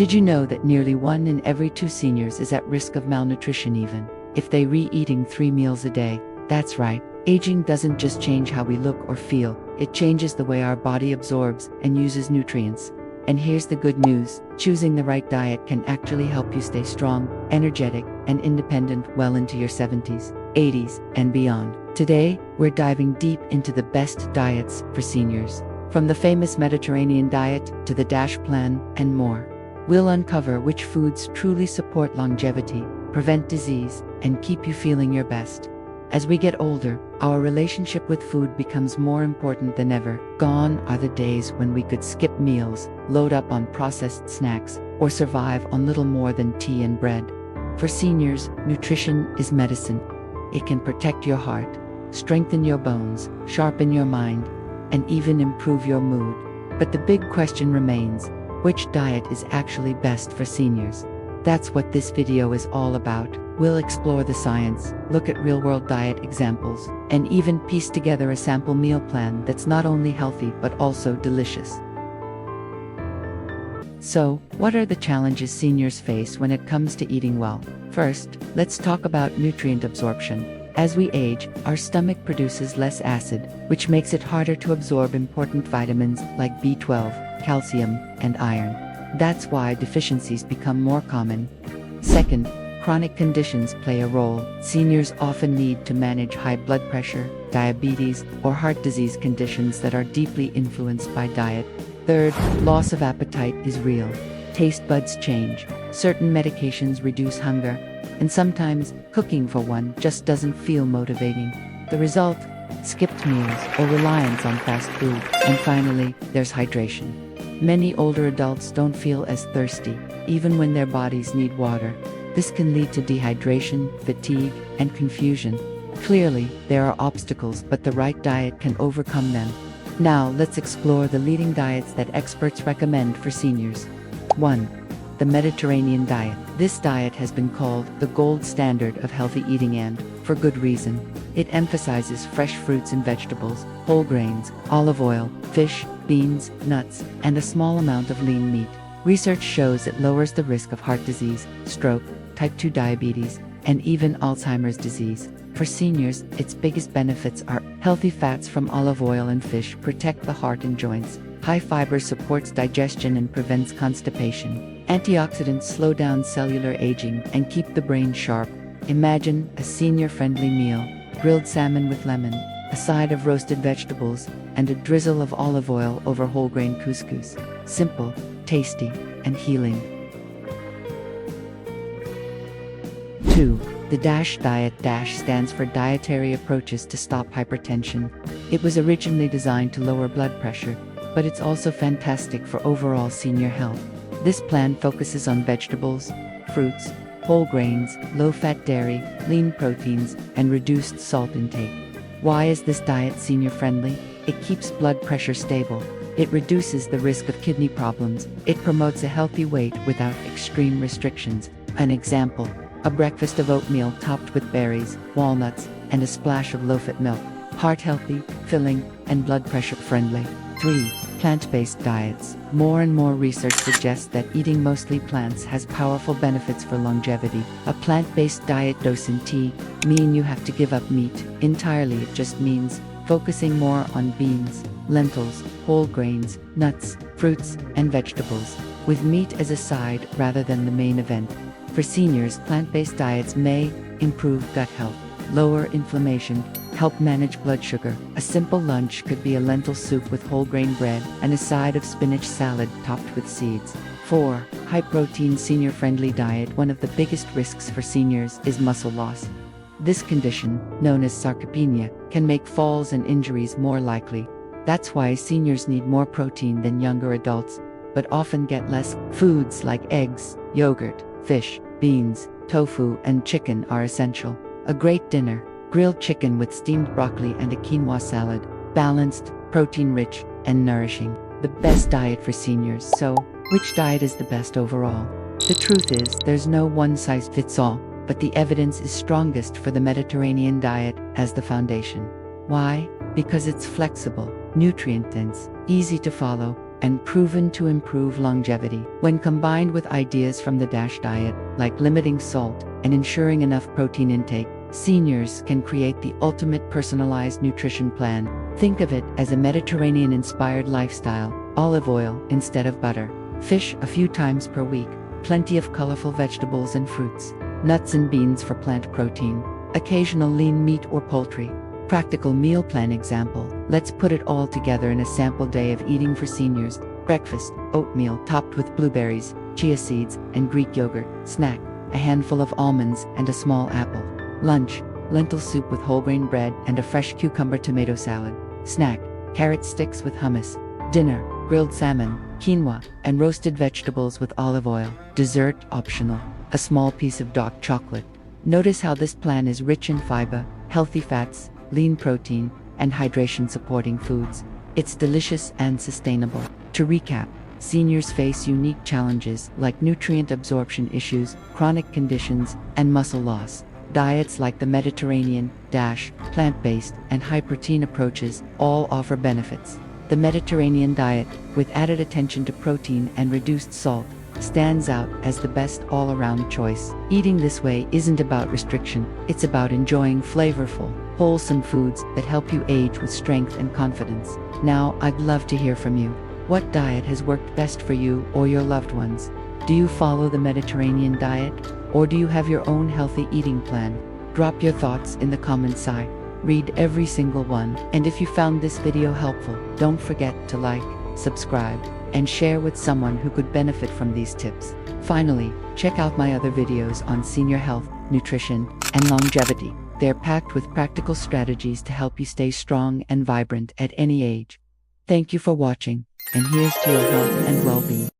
Did you know that nearly 1 in every 2 seniors is at risk of malnutrition even if they re-eating 3 meals a day? That's right. Aging doesn't just change how we look or feel, it changes the way our body absorbs and uses nutrients. And here's the good news, choosing the right diet can actually help you stay strong, energetic, and independent well into your 70s, 80s, and beyond. Today, we're diving deep into the best diets for seniors. From the famous Mediterranean diet to the DASH plan and more. We'll uncover which foods truly support longevity, prevent disease, and keep you feeling your best. As we get older, our relationship with food becomes more important than ever. Gone are the days when we could skip meals, load up on processed snacks, or survive on little more than tea and bread. For seniors, nutrition is medicine. It can protect your heart, strengthen your bones, sharpen your mind, and even improve your mood. But the big question remains, which diet is actually best for seniors? That's what this video is all about. We'll explore the science, look at real-world diet examples, and even piece together a sample meal plan that's not only healthy but also delicious. So, what are the challenges seniors face when it comes to eating well? First, let's talk about nutrient absorption. As we age, our stomach produces less acid, which makes it harder to absorb important vitamins like B12, calcium, and iron. That's why deficiencies become more common. Second, chronic conditions play a role. Seniors often need to manage high blood pressure, diabetes, or heart disease conditions that are deeply influenced by diet. Third, loss of appetite is real. Taste buds change, certain medications reduce hunger, and sometimes cooking for one just doesn't feel motivating. The result? Skipped meals or reliance on fast food. And finally, there's hydration. Many older adults don't feel as thirsty, even when their bodies need water. This can lead to dehydration, fatigue, and confusion. Clearly, there are obstacles, but the right diet can overcome them. Now, let's explore the leading diets that experts recommend for seniors. 1. The Mediterranean diet. This diet has been called the gold standard of healthy eating, and for good reason. It emphasizes fresh fruits and vegetables, whole grains, olive oil, fish, beans, nuts, and a small amount of lean meat. Research shows it lowers the risk of heart disease, stroke, type 2 diabetes, and even Alzheimer's disease. For seniors, its biggest benefits are healthy fats from olive oil and fish protect the heart and joints. High fiber supports digestion and prevents constipation. Antioxidants slow down cellular aging and keep the brain sharp. Imagine a senior-friendly meal, grilled salmon with lemon, a side of roasted vegetables, and a drizzle of olive oil over whole grain couscous. Simple, tasty, and healing. 2. The DASH diet. DASH stands for Dietary Approaches to Stop Hypertension. It was originally designed to lower blood pressure, but it's also fantastic for overall senior health. This plan focuses on vegetables, fruits, whole grains, low-fat dairy, lean proteins, and reduced salt intake. Why is this diet senior-friendly? It keeps blood pressure stable. It reduces the risk of kidney problems. It promotes a healthy weight without extreme restrictions. An example, a breakfast of oatmeal topped with berries, walnuts, and a splash of low-fat milk. Heart-healthy, filling, and blood pressure-friendly. 3. Plant-based diets. More and more research suggests that eating mostly plants has powerful benefits for longevity. A plant-based diet doesn't mean you have to give up meat entirely. It just means focusing more on beans, lentils, whole grains, nuts, fruits, and vegetables, with meat as a side rather than the main event. For seniors, plant-based diets may improve gut health, lower inflammation, help manage blood sugar. A simple lunch could be a lentil soup with whole grain bread and a side of spinach salad topped with seeds. 4. High-protein senior-friendly diet. One of the biggest risks for seniors is muscle loss. This condition, known as sarcopenia, can make falls and injuries more likely. That's why seniors need more protein than younger adults, but often get less. Foods like eggs, yogurt, fish, beans, tofu, and chicken are essential. A great dinner, grilled chicken with steamed broccoli and a quinoa salad, balanced, protein-rich, and nourishing. The best diet for seniors. So, which diet is the best overall? The truth is, there's no one-size-fits-all, but the evidence is strongest for the Mediterranean diet as the foundation. Why? Because it's flexible, nutrient-dense, easy to follow, and proven to improve longevity. When combined with ideas from the DASH diet, like limiting salt and ensuring enough protein intake, seniors can create the ultimate personalized nutrition plan. Think of it as a Mediterranean-inspired lifestyle: olive oil instead of butter, fish a few times per week, plenty of colorful vegetables and fruits, nuts and beans for plant protein, occasional lean meat or poultry. Practical meal plan example. Let's put it all together in a sample day of eating for seniors. Breakfast: oatmeal topped with blueberries, chia seeds, and Greek yogurt. Snack: a handful of almonds and a small apple. Lunch: lentil soup with whole grain bread and a fresh cucumber tomato salad. Snack: carrot sticks with hummus. Dinner: grilled salmon, quinoa, and roasted vegetables with olive oil. Dessert optional: a small piece of dark chocolate. Notice how this plan is rich in fiber, healthy fats, lean protein, and hydration-supporting foods. It's delicious and sustainable. To recap, seniors face unique challenges like nutrient absorption issues, chronic conditions, and muscle loss. Diets like the Mediterranean, DASH, plant-based, and high-protein approaches all offer benefits. The Mediterranean diet, with added attention to protein and reduced salt, stands out as the best all-around choice. Eating this way isn't about restriction, it's about enjoying flavorful, wholesome foods that help you age with strength and confidence. Now, I'd love to hear from you. What diet has worked best for you or your loved ones? Do you follow the Mediterranean diet, or do you have your own healthy eating plan? Drop your thoughts in the comments. I read every single one. And if you found this video helpful, don't forget to like, subscribe, and share with someone who could benefit from these tips. Finally, check out my other videos on senior health, nutrition, and longevity. They're packed with practical strategies to help you stay strong and vibrant at any age. Thank you for watching, and here's to your health and well-being.